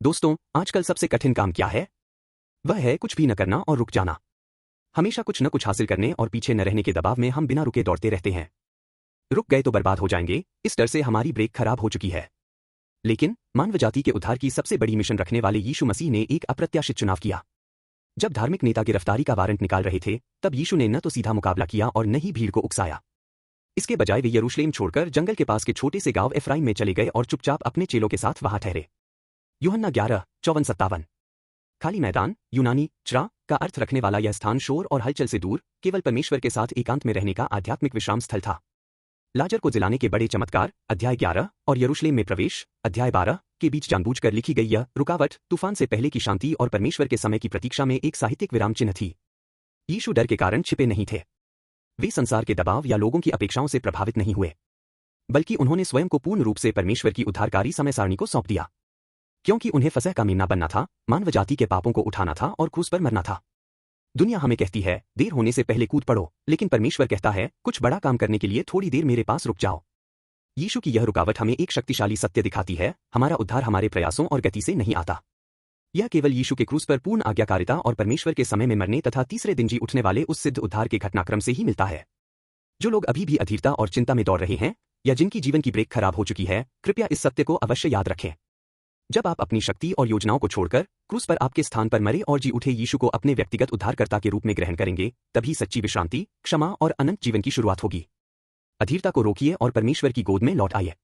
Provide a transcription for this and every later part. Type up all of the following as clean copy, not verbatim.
दोस्तों, आजकल सबसे कठिन काम क्या है? वह है कुछ भी न करना और रुक जाना। हमेशा कुछ न कुछ हासिल करने और पीछे न रहने के दबाव में हम बिना रुके दौड़ते रहते हैं। रुक गए तो बर्बाद हो जाएंगे, इस डर से हमारी ब्रेक खराब हो चुकी है। लेकिन मानव जाति के उद्धार की सबसे बड़ी मिशन रखने वाले यीशु मसीह ने एक अप्रत्याशित चुनाव किया। जब धार्मिक नेता गिरफ्तारी का वारंट निकाल रहे थे, तब यीशु ने न तो सीधा मुकाबला किया और न ही भीड़ को उकसाया। इसके बजाय वे यरूशलेम छोड़कर जंगल के पास के छोटे से गांव एफ्राइम में चले गए और चुपचाप अपने चेलों के साथ वहां ठहरे। यूहन्ना 11:54-57। खाली मैदान, यूनानी च्रा का अर्थ रखने वाला यह स्थान शोर और हलचल से दूर, केवल परमेश्वर के साथ एकांत में रहने का आध्यात्मिक विश्राम स्थल था। लाजर को जिलाने के बड़े चमत्कार, अध्याय 11, और यरूशलेम में प्रवेश, अध्याय 12, के बीच जानबूझकर लिखी गई यह रुकावट तूफान से पहले की शांति और परमेश्वर के समय की प्रतीक्षा में एक साहित्यिक विराम चिन्ह थी। यीशु डर के कारण छिपे नहीं थे। वे संसार के दबाव या लोगों की अपेक्षाओं से प्रभावित नहीं हुए, बल्कि उन्होंने स्वयं को पूर्ण रूप से परमेश्वर की उद्धारकारी समय सारणी को सौंप दिया। क्योंकि उन्हें फसह का मेमना बनना था, मानव जाति के पापों को उठाना था और क्रूस पर मरना था। दुनिया हमें कहती है, देर होने से पहले कूद पड़ो, लेकिन परमेश्वर कहता है, कुछ बड़ा काम करने के लिए थोड़ी देर मेरे पास रुक जाओ। यीशु की यह रुकावट हमें एक शक्तिशाली सत्य दिखाती है, हमारा उद्धार हमारे प्रयासों और गति से नहीं आता। यह केवल यीशु के क्रूस पर पूर्ण आज्ञाकारिता और परमेश्वर के समय में मरने तथा तीसरे दिन जी उठने वाले उस सिद्ध उद्धार के घटनाक्रम से ही मिलता है। जो लोग अभी भी अधीरता और चिंता में दौड़ रहे हैं, या जिनकी जीवन की ब्रेक खराब हो चुकी है, कृपया इस सत्य को अवश्य याद रखें। जब आप अपनी शक्ति और योजनाओं को छोड़कर क्रूस पर आपके स्थान पर मरे और जी उठे यीशु को अपने व्यक्तिगत उद्धारकर्ता के रूप में ग्रहण करेंगे, तभी सच्ची विश्रांति, क्षमा और अनंत जीवन की शुरुआत होगी। अधीरता को रोकिए और परमेश्वर की गोद में लौट आइए।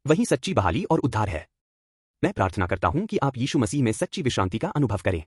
वही सच्ची बहाली और उद्धार है। मैं प्रार्थना करता हूं कि आप यीशु मसीह में सच्ची विश्रांति का अनुभव करें।